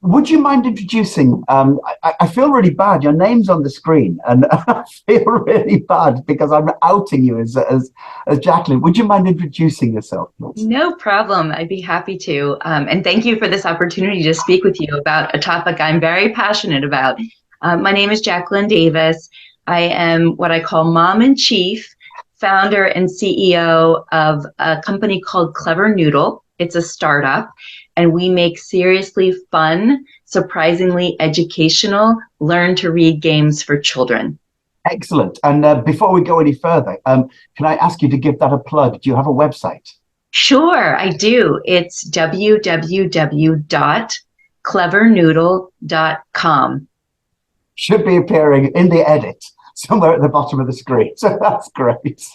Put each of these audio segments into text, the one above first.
Would you mind introducing? I feel really bad. Your name's on the screen, and I feel really bad because I'm outing you as Jacqueline. Would you mind introducing yourself, please? No problem. I'd be happy to. And thank you for this opportunity to speak with you about a topic I'm very passionate about. My name is Jacqueline Davis. I am what I call Mom in Chief, founder and CEO of a company called Clever Noodle. It's a startup, and we make seriously fun, surprisingly educational, learn to read games for children. Excellent. And before we go any further, can I ask you to give that a plug? Do you have a website? Sure, I do. It's www.clevernoodle.com. Should be appearing in the edit somewhere at the bottom of the screen. So that's great.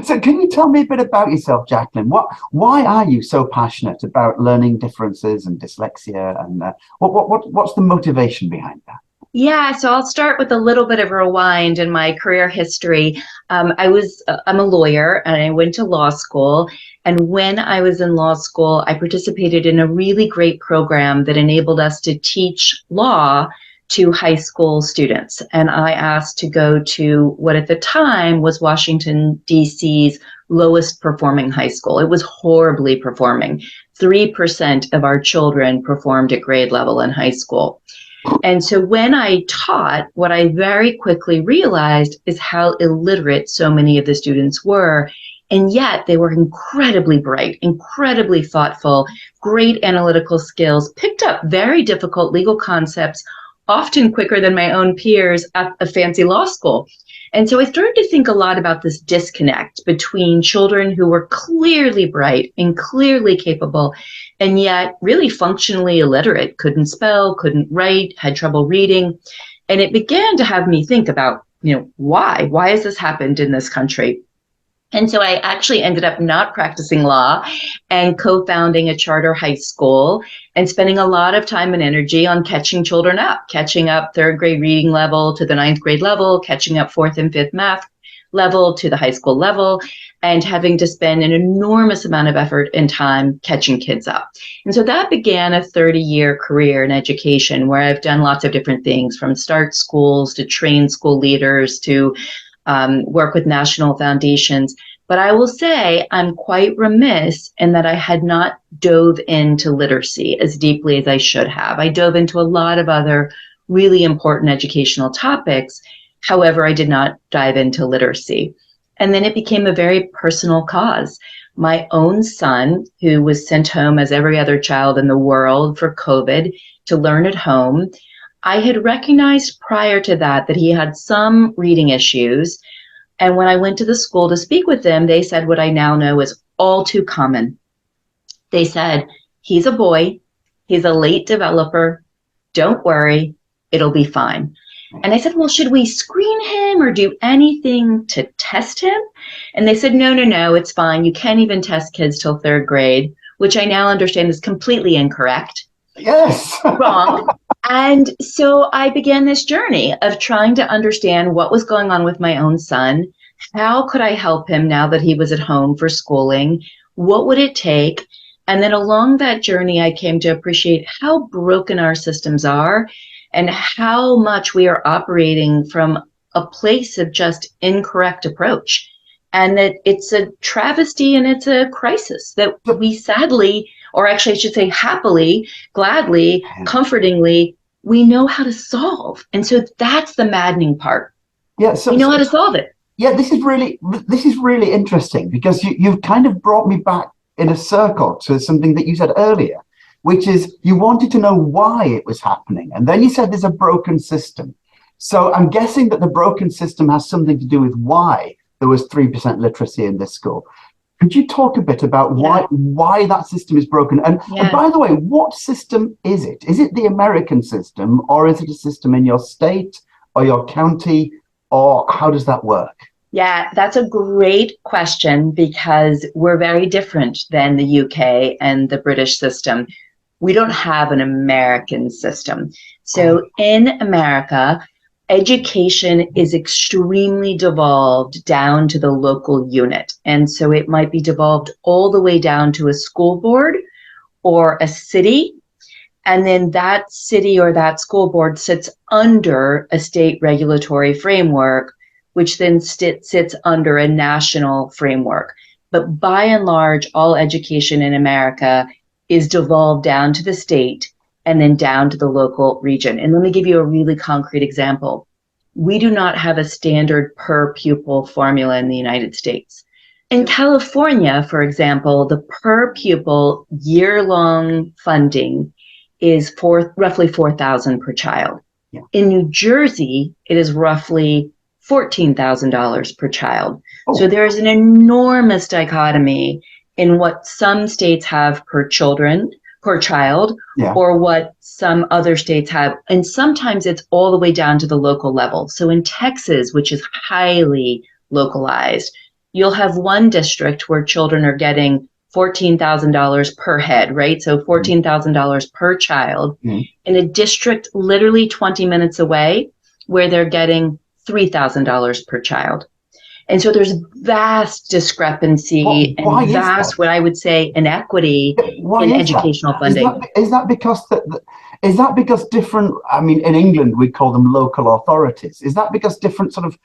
So can you tell me a bit about yourself, Jacqueline? Why are you so passionate about learning differences and dyslexia? And what's the motivation behind that? Yeah, so I'll start with a little bit of a rewind in my career history. I'm a lawyer and I went to law school. And when I was in law school, I participated in a really great program that enabled us to teach law to high school students. And I asked to go to what at the time was Washington, D.C.'s lowest performing high school. It was horribly performing. 3% of our children performed at grade level in high school. And so when I taught, what I very quickly realized is how illiterate so many of the students were. And yet they were incredibly bright, incredibly thoughtful, great analytical skills, picked up very difficult legal concepts, often quicker than my own peers at a fancy law school. And so I started to think a lot about this disconnect between children who were clearly bright and clearly capable, and yet really functionally illiterate, couldn't spell, couldn't write, had trouble reading. And it began to have me think about, why has this happened in this country? And so I actually ended up not practicing law and co-founding a charter high school and spending a lot of time and energy on catching children up, catching up third grade reading level to the ninth grade level, catching up fourth and fifth math level to the high school level, and having to spend an enormous amount of effort and time catching kids up. And so that began a 30-year career in education where I've done lots of different things, from start schools to train school leaders to work with national foundations. But I will say I'm quite remiss in that I had not dove into literacy as deeply as I should have. I dove into a lot of other really important educational topics. However, I did not dive into literacy. And then it became a very personal cause. My own son, who was sent home as every other child in the world for COVID to learn at home, I had recognized prior to that he had some reading issues. And when I went to the school to speak with them, they said what I now know is all too common. They said, he's a boy, he's a late developer, don't worry, it'll be fine. And I said, well, should we screen him or do anything to test him? And they said, no, it's fine. You can't even test kids till third grade, which I now understand is completely incorrect. Yes. Wrong. And so I began this journey of trying to understand what was going on with my own son. How could I help him now that he was at home for schooling? What would it take? And then along that journey, I came to appreciate how broken our systems are and how much we are operating from a place of just incorrect approach. And that it's a travesty and it's a crisis that we sadly, or actually I should say happily, gladly, comfortingly, we know how to solve. And so that's the maddening part. Yeah, we know how to solve it. Yeah, this is really interesting because you've kind of brought me back in a circle to something that you said earlier, which is you wanted to know why it was happening. And then you said there's a broken system. So I'm guessing that the broken system has something to do with why there was 3% literacy in this school. Could you talk a bit about why that system is broken? And by the way, what system is it? Is it the American system, or is it a system in your state or your county, or how does that work? Yeah, that's a great question because we're very different than the UK and the British system. We don't have an American system. So in America, education is extremely devolved down to the local unit. And so it might be devolved all the way down to a school board or a city. And then that city or that school board sits under a state regulatory framework, which then sits under a national framework. But by and large, all education in America is devolved down to the state and then down to the local region. And let me give you a really concrete example. We do not have a standard per pupil formula in the United States. In California, for example, the per pupil year-long funding is roughly $4,000 per child. Yeah. In New Jersey, it is roughly $14,000 per child. Oh. So there is an enormous dichotomy in what some states have per child, Yeah. or what some other states have. And sometimes it's all the way down to the local level. So in Texas, which is highly localized, you'll have one district where children are getting $14,000 per head, right? So $14,000 per child, in a district literally 20 minutes away where they're getting $3,000 per child. And so there's vast discrepancy and vast, what I would say, inequity in educational funding. Is that because different, I mean, in England, we call them local authorities. Is that because different sort of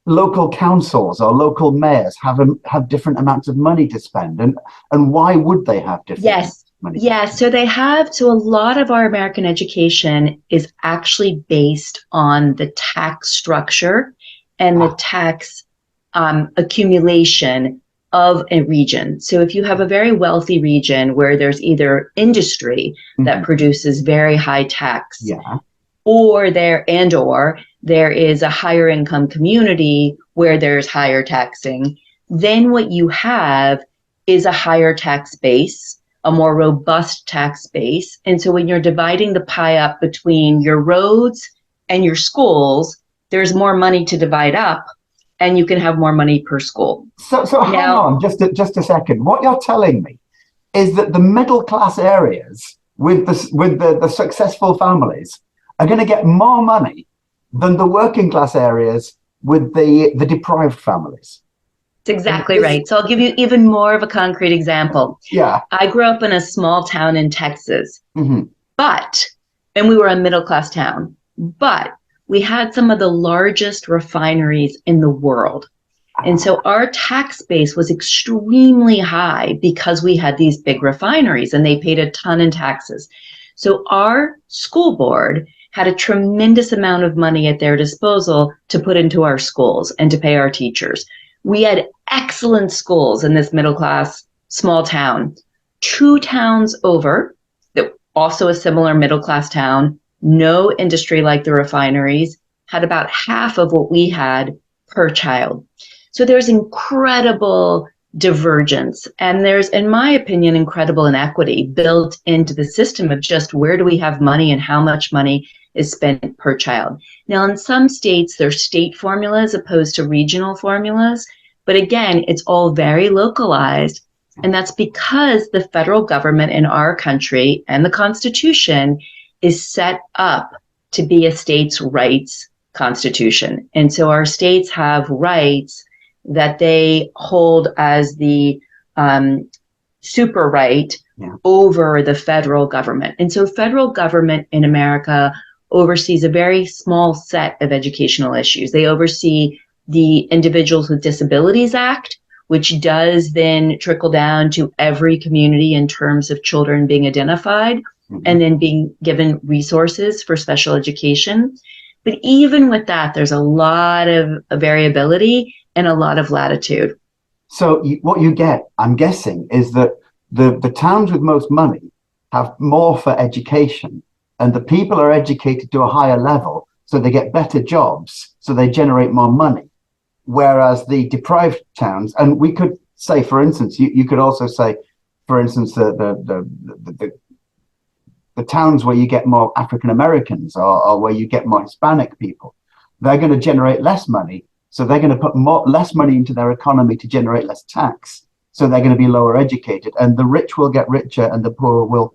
local councils or local mayors have different amounts of money to spend? And why would they have different money? Yes. So they have. So a lot of our American education is actually based on the tax structure and the tax accumulation of a region. So if you have a very wealthy region where there's either industry that produces very high tax, or there is a higher income community where there's higher taxing, then what you have is a higher tax base, a more robust tax base. And so when you're dividing the pie up between your roads and your schools, there's more money to divide up, and you can have more money per school. So hang on, just a second. What you're telling me is that the middle class areas with the successful families are going to get more money than the working class areas with the deprived families. That's exactly right. So I'll give you even more of a concrete example. Yeah. I grew up in a small town in Texas, and we were a middle class town, but we had some of the largest refineries in the world. And so our tax base was extremely high because we had these big refineries and they paid a ton in taxes. So our school board had a tremendous amount of money at their disposal to put into our schools and to pay our teachers. We had excellent schools in this middle class small town. 2 towns over, that also a similar middle class town, no industry like the refineries, had about half of what we had per child. So there's incredible divergence, and there's, in my opinion, incredible inequity built into the system of just where do we have money and how much money is spent per child. Now, in some states, there's state formulas opposed to regional formulas, but again, it's all very localized, and that's because the federal government in our country and the Constitution is set up to be a states' rights constitution. And so our states have rights that they hold as the super right over the federal government. And so federal government in America oversees a very small set of educational issues. They oversee the Individuals with Disabilities Act, which does then trickle down to every community in terms of children being identified and then being given resources for special education. But even with that, there's a lot of variability and a lot of latitude. So what you get, I'm guessing, is that the towns with most money have more for education, and the people are educated to a higher level, so they get better jobs, so they generate more money. Whereas the deprived towns, and we could say, for instance, you could also say, for instance, the towns where you get more African Americans or where you get more Hispanic people, they're going to generate less money. So they're going to put less money into their economy to generate less tax. So they're going to be lower educated, and the rich will get richer and the poor will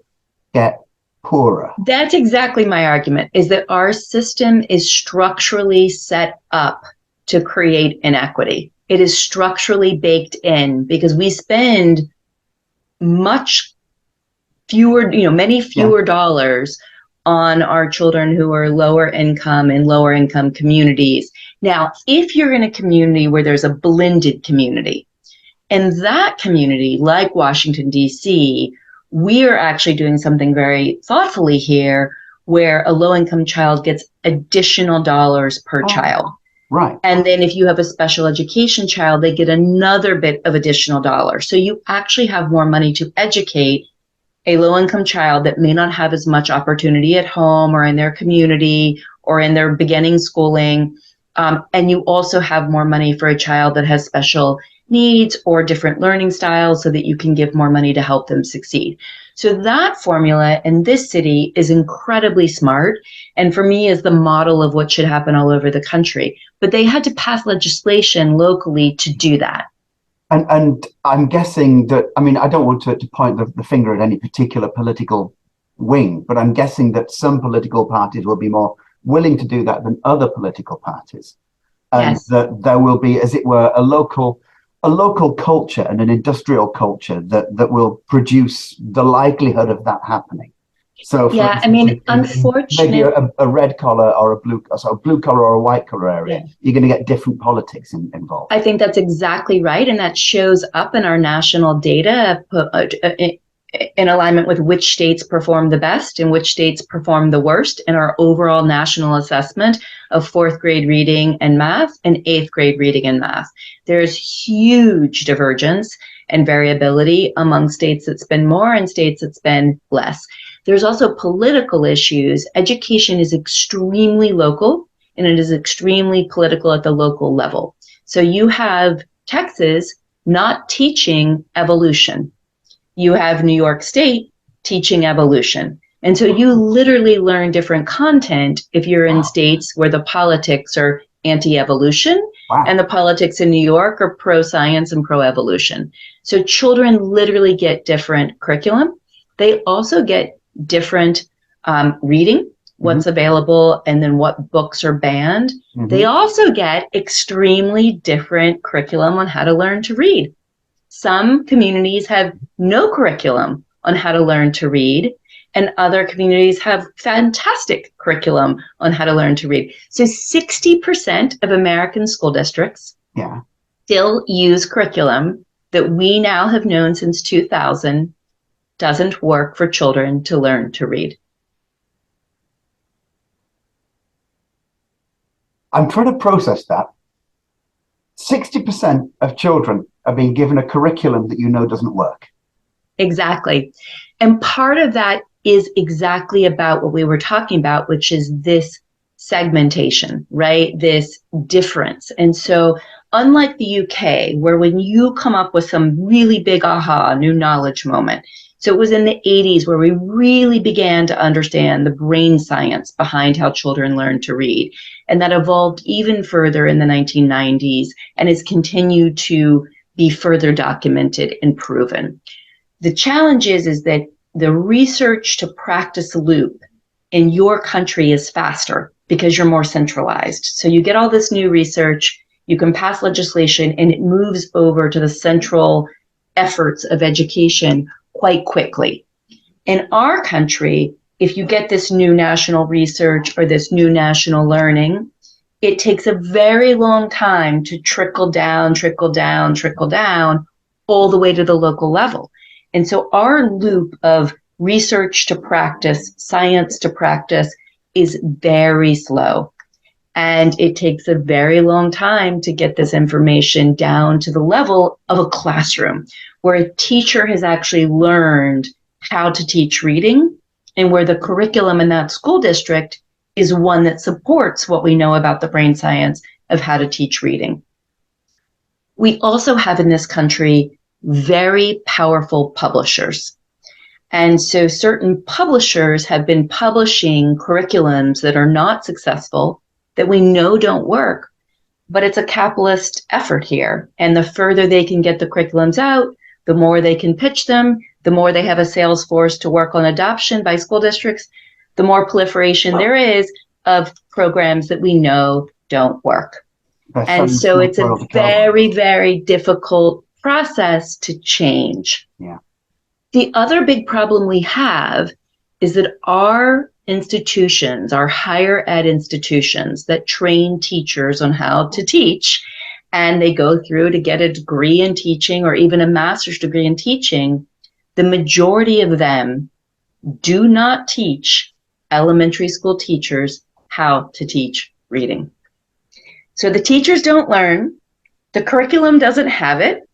get poorer. That's exactly my argument, is that our system is structurally set up to create inequity. It is structurally baked in because we spend much many fewer dollars on our children who are lower income in lower income communities. Now, if you're in a community where there's a blended community, in that community, like Washington, D.C., we are actually doing something very thoughtfully here, where a low-income child gets additional dollars per child. Right. And then if you have a special education child, they get another bit of additional dollars. So you actually have more money to educate a low-income child that may not have as much opportunity at home or in their community or in their beginning schooling. And you also have more money for a child that has special needs or different learning styles so that you can give more money to help them succeed. So that formula in this city is incredibly smart, and for me is the model of what should happen all over the country. But they had to pass legislation locally to do that. And I'm guessing that, I mean, I don't want to point the finger at any particular political wing, but I'm guessing that some political parties will be more willing to do that than other political parties. And Yes. that there will be, as it were, a local culture and an industrial culture that will produce the likelihood of that happening. So, Yeah, instance, I mean, unfortunately, maybe a red collar or a blue collar or a white collar area, you're going to get different politics involved. I think that's exactly right, and that shows up in our national data in alignment with which states perform the best and which states perform the worst in our overall national assessment of fourth grade reading and math and eighth grade reading and math. There's huge divergence and variability among states that spend more and states that spend less. There's also political issues. Education is extremely local, and it is extremely political at the local level. So you have Texas not teaching evolution. You have New York State teaching evolution. And so you literally learn different content if you're in states where the politics are anti-evolution and the politics in New York are pro-science and pro-evolution. So children literally get different curriculum. They also get different reading, what's available, and then what books are banned. They also get extremely different curriculum on how to learn to read. Some communities have no curriculum on how to learn to read, and other communities have fantastic curriculum on how to learn to read. So 60% of American school districts still use curriculum that we now have known since 2000 doesn't work for children to learn to read. I'm trying to process that. 60% of children are being given a curriculum that you know doesn't work. Exactly. And part of that is exactly about what we were talking about, which is this segmentation, right? This difference. And so unlike the UK, where when you come up with some really big aha, new knowledge moment, so it was in the 80s where we really began to understand the brain science behind how children learn to read. And that evolved even further in the 1990s and has continued to be further documented and proven. The challenge is that the research to practice loop in your country is faster because you're more centralized. So you get all this new research, you can pass legislation, and it moves over to the central efforts of education quite quickly. In our country, if you get this new national research or this new national learning, it takes a very long time to trickle down all the way to the local level. And so our loop of research to practice, science to practice is very slow. And it takes a very long time to get this information down to the level of a classroom where a teacher has actually learned how to teach reading and where the curriculum in that school district is one that supports what we know about the brain science of how to teach reading. We also have in this country very powerful publishers. And so certain publishers have been publishing curriculums that are not successful, that we know don't work, but it's a capitalist effort here. And the further they can get the curriculums out, the more they can pitch them, the more they have a sales force to work on adoption by school districts, the more proliferation there is of programs that we know don't work. And so it's a very, very difficult process to change. Yeah. The other big problem we have is that our institutions, our higher ed institutions that train teachers on how to teach, and they go through to get a degree in teaching or even a master's degree in teaching, the majority of them do not teach elementary school teachers how to teach reading. So the teachers don't learn, the curriculum doesn't have it,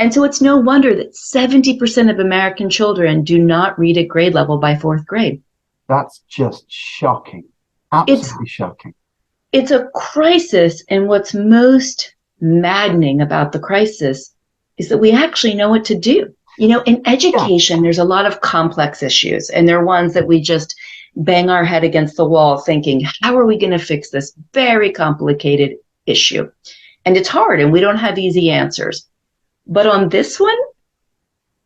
and so it's no wonder that 70% of American children do not read at grade level by fourth grade. That's just shocking. Absolutely shocking. It's a crisis, and what's most maddening about the crisis is that we actually know what to do. You know, in education, there's a lot of complex issues, and they're ones that we just bang our head against the wall thinking, how are we going to fix this very complicated issue? And it's hard, and we don't have easy answers. But on this one,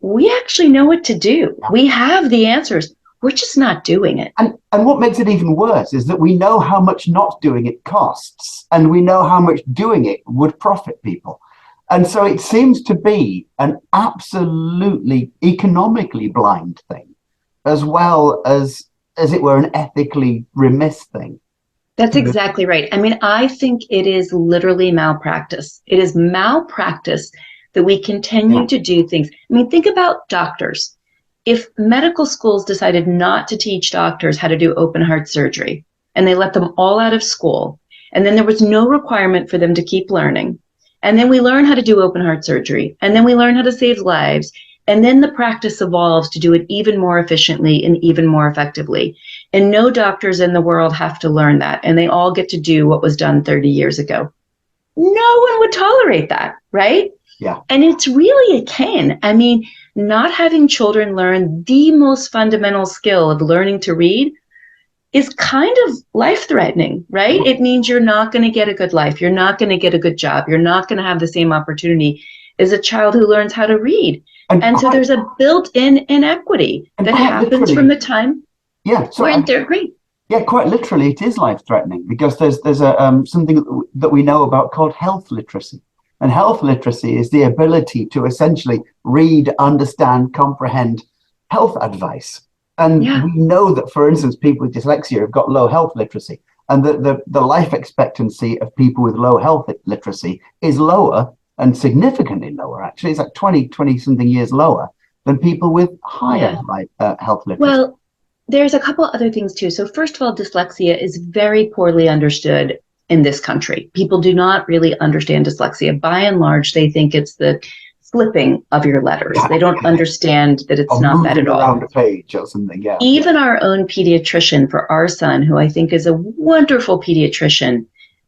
we actually know what to do. We have the answers. We're just not doing it. And what makes it even worse is that we know how much not doing it costs, and we know how much doing it would profit people. And so it seems to be an absolutely economically blind thing, as well as it were, an ethically remiss thing. That's exactly right. I mean, I think it is literally malpractice. It is malpractice that we continue to do things. I mean, think about doctors. If medical schools decided not to teach doctors how to do open heart surgery, and they let them all out of school, and then there was no requirement for them to keep learning, and then we learn how to do open heart surgery, and then we learn how to save lives, and then the practice evolves to do it even more efficiently and even more effectively. And no doctors in the world have to learn that, and they all get to do what was done 30 years ago. No one would tolerate that, right? Yeah. And it's really akin. I mean, not having children learn the most fundamental skill of learning to read is kind of life-threatening, right? It means you're not going to get a good life. You're not going to get a good job. You're not going to have the same opportunity as a child who learns how to read. And so there's a built-in inequity that happens from the time we're in third grade. Yeah, quite literally, it is life-threatening, because there's a something that we know about called health literacy. And health literacy is the ability to essentially read, understand, comprehend health advice. And we know that, for instance, people with dyslexia have got low health literacy, and the life expectancy of people with low health literacy is lower, and significantly lower, actually. It's like 20 something years lower than people with higher health literacy. Well, there's a couple other things too. So first of all, dyslexia is very poorly understood in this country. People do not really understand dyslexia. By and large, they think it's the flipping of your letters. They don't understand that it's not that at all. Around a page or something, Even our own pediatrician for our son, who I think is a wonderful pediatrician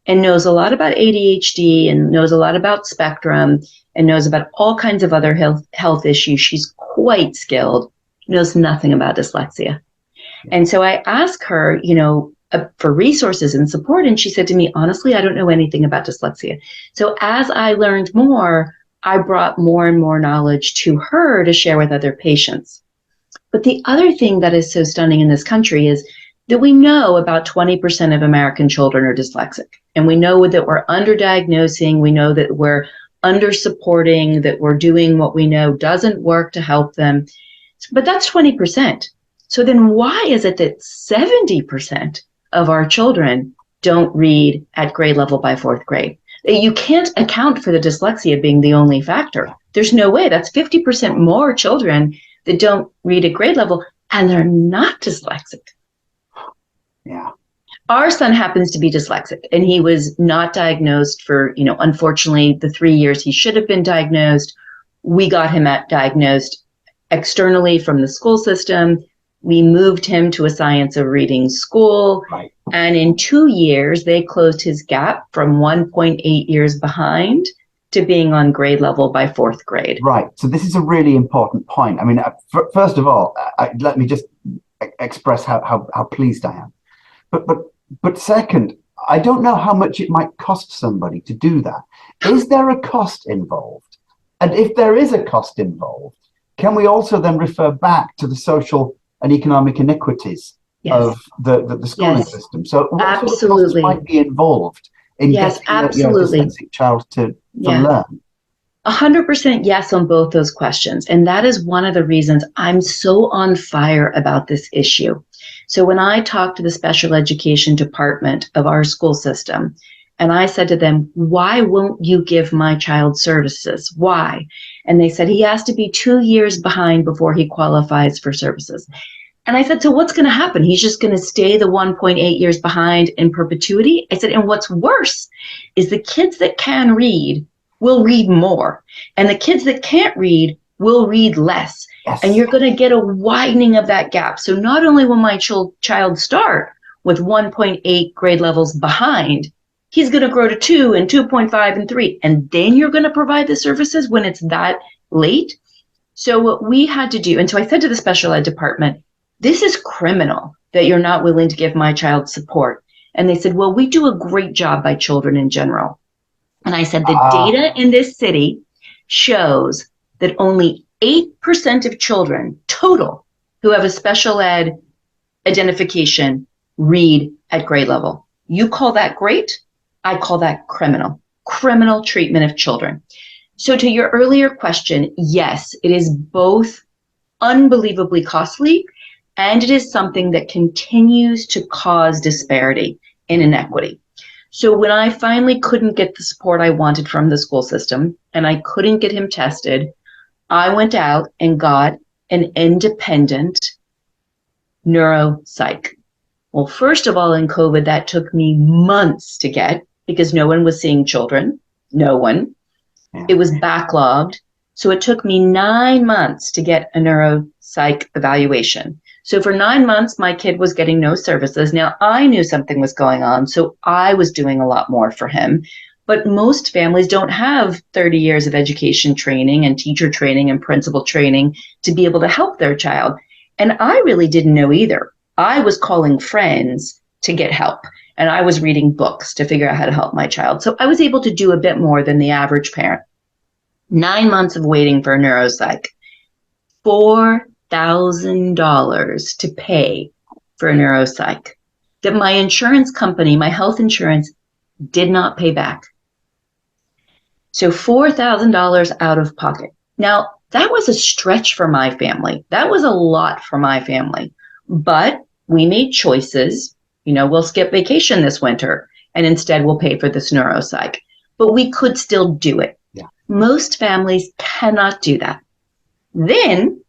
and knows a lot about ADHD and knows a lot about spectrum and knows about all kinds of other health issues. She's quite skilled, knows nothing about dyslexia. And so I asked her, for resources and support, and she said to me, honestly, I don't know anything about dyslexia. So as I learned more, I brought more and more knowledge to her to share with other patients. But the other thing that is so stunning in this country is that we know about 20% of American children are dyslexic. And we know that we're underdiagnosing, we know that we're under-supporting, that we're doing what we know doesn't work to help them. But that's 20%. So then why is it that 70% of our children don't read at grade level by fourth grade? You can't account for the dyslexia being the only factor. There's no way. That's 50% more children that don't read at grade level, and they're not dyslexic. Yeah. Our son happens to be dyslexic, and he was not diagnosed for, unfortunately, the 3 years he should have been diagnosed. We got him diagnosed externally from the school system. We moved him to a science of reading school. Right. And in 2 years, they closed his gap from 1.8 years behind to being on grade level by fourth grade. Right. So this is a really important point. I mean, first of all, let me just express how pleased I am. But second, I don't know how much it might cost somebody to do that. Is there a cost involved? And if there is a cost involved, can we also then refer back to the social and economic inequities of the schooling system? So what sort of costs might be involved in getting your dyslexic child to learn? 100% yes on both those questions. And that is one of the reasons I'm so on fire about this issue. So when I talked to the special education department of our school system, and I said to them, why won't you give my child services? Why? And they said, he has to be 2 years behind before he qualifies for services. And I said, so what's going to happen? He's just going to stay the 1.8 years behind in perpetuity? I said, and what's worse is the kids that can read will read more. And the kids that can't read will read less. Yes. And you're going to get a widening of that gap. So not only will my child start with 1.8 grade levels behind, he's going to grow to 2 and 2.5 and 3. And then you're going to provide the services when it's that late. So what we had to do, and so I said to the special ed department, this is criminal that you're not willing to give my child support. And they said, well, we do a great job by children in general. And I said, the data in this city shows that only 8% of children total who have a special ed identification read at grade level. You call that great? I call that criminal treatment of children. So to your earlier question, yes, it is both unbelievably costly, and it is something that continues to cause disparity and inequity. So when I finally couldn't get the support I wanted from the school system and I couldn't get him tested, I went out and got an independent neuropsych. Well, first of all, in COVID, that took me months to get because no one was seeing children. No one. It was backlogged. So it took me 9 months to get a neuropsych evaluation. So for 9 months, my kid was getting no services. Now, I knew something was going on, so I was doing a lot more for him. But most families don't have 30 years of education training and teacher training and principal training to be able to help their child. And I really didn't know either. I was calling friends to get help, and I was reading books to figure out how to help my child. So I was able to do a bit more than the average parent. 9 months of waiting for a neuropsych. $4,000 to pay for a neuropsych that my insurance company, my health insurance, did not pay back. So $4,000 out of pocket. Now, that was a stretch for my family. That was a lot for my family. But we made choices. You know, we'll skip vacation this winter and instead we'll pay for this neuropsych. But we could still do it. Yeah. Most families cannot do that. Then,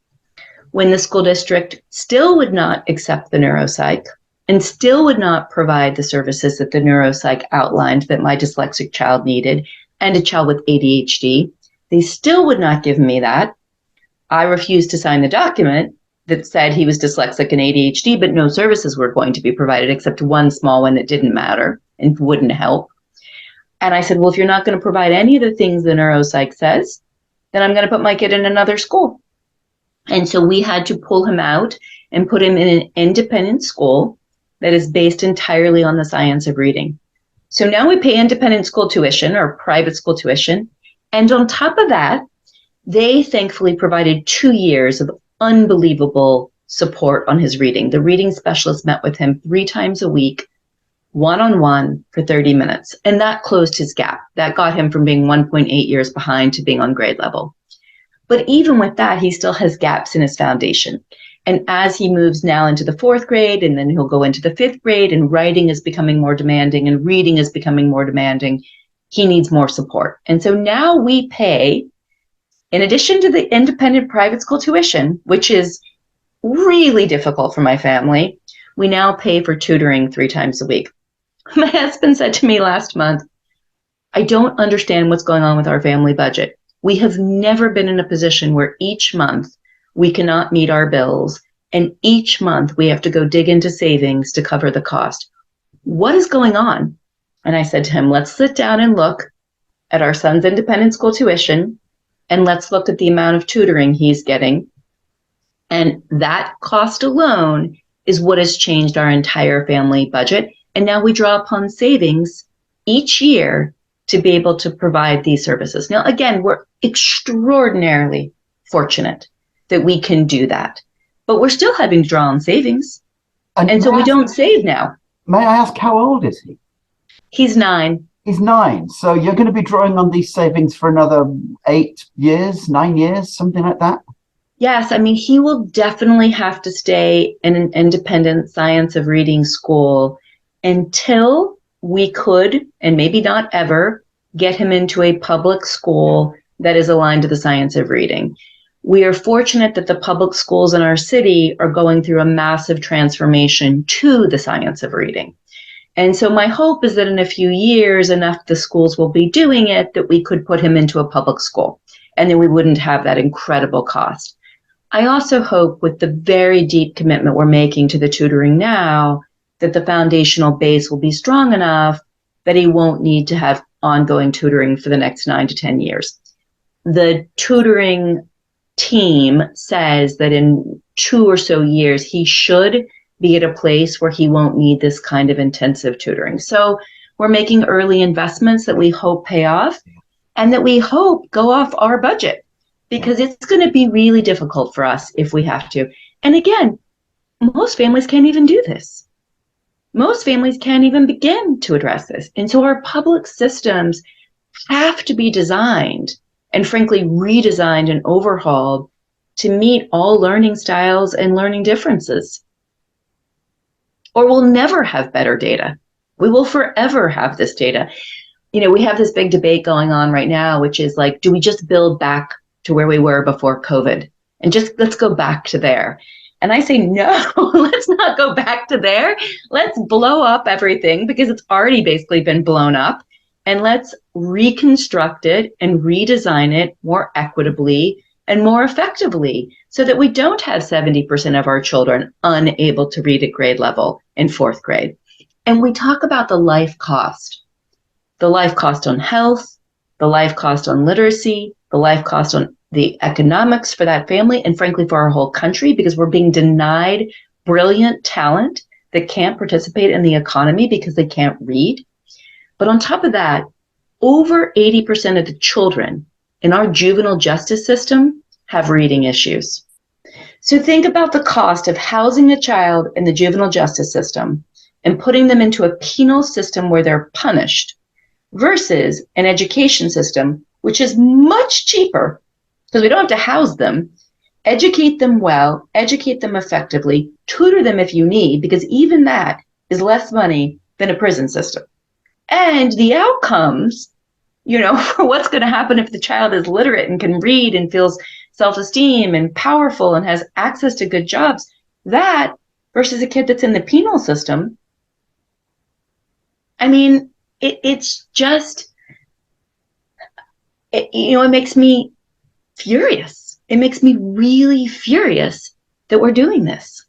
when the school district still would not accept the neuropsych and still would not provide the services that the neuropsych outlined that my dyslexic child needed and a child with ADHD, they still would not give me that. I refused to sign the document that said he was dyslexic and ADHD, but no services were going to be provided except one small one that didn't matter and wouldn't help. And I said, well, if you're not going to provide any of the things the neuropsych says, then I'm going to put my kid in another school. And so we had to pull him out and put him in an independent school that is based entirely on the science of reading. So now we pay independent school tuition or private school tuition. And on top of that, they thankfully provided 2 years of unbelievable support on his reading. The reading specialist met with him 3 times a week, one-on-one for 30 minutes. And that closed his gap. That got him from being 1.8 years behind to being on grade level. But even with that, he still has gaps in his foundation. And as he moves now into the 4th grade, and then he'll go into the 5th grade, and writing is becoming more demanding, and reading is becoming more demanding, he needs more support. And so now we pay, in addition to the independent private school tuition, which is really difficult for my family, we now pay for tutoring 3 times a week. My husband said to me last month, I don't understand what's going on with our family budget. We have never been in a position where each month we cannot meet our bills, and each month we have to go dig into savings to cover the cost. What is going on? And I said to him, let's sit down and look at our son's independent school tuition, and let's look at the amount of tutoring he's getting. And that cost alone is what has changed our entire family budget. And now we draw upon savings each year to be able to provide these services. Now, again, we're extraordinarily fortunate that we can do that, but we're still having to draw on savings. And so we don't save now. May I ask, how old is he? He's 9. He's 9. So you're going to be drawing on these savings for another 8 years, 9 years, something like that? Yes, I mean, he will definitely have to stay in an independent science of reading school until we could, and maybe not ever, get him into a public school that is aligned to the science of reading. We are fortunate that the public schools in our city are going through a massive transformation to the science of reading. And so my hope is that in a few years, enough the schools will be doing it that we could put him into a public school, and then we wouldn't have that incredible cost. I also hope, with the very deep commitment we're making to the tutoring now, that the foundational base will be strong enough that he won't need to have ongoing tutoring for the next 9 to 10 years. The tutoring team says that in 2 or so years, he should be at a place where he won't need this kind of intensive tutoring. So we're making early investments that we hope pay off and that we hope go off our budget, because it's going to be really difficult for us if we have to. And again, most families can't even do this. Most families can't even begin to address this. And so our public systems have to be designed and frankly redesigned and overhauled to meet all learning styles and learning differences. Or we'll never have better data. We will forever have this data. You know, we have this big debate going on right now, which is like, do we just build back to where we were before COVID and just let's go back to there? And I say, no, let's not go back to there. Let's blow up everything because it's already basically been blown up, and let's reconstruct it and redesign it more equitably and more effectively so that we don't have 70% of our children unable to read at grade level in 4th grade. And we talk about the life cost on health, the life cost on literacy, the life cost on the economics for that family, and frankly for our whole country, because we're being denied brilliant talent that can't participate in the economy because they can't read. But on top of that, over 80% of the children in our juvenile justice system have reading issues. So think about the cost of housing a child in the juvenile justice system and putting them into a penal system where they're punished versus an education system, which is much cheaper because we don't have to house them, educate them well, educate them effectively, tutor them if you need, because even that is less money than a prison system. And the outcomes, you know, for what's going to happen if the child is literate and can read and feels self-esteem and powerful and has access to good jobs, that versus a kid that's in the penal system. I mean, it's just, it makes me furious. It makes me really furious that we're doing this.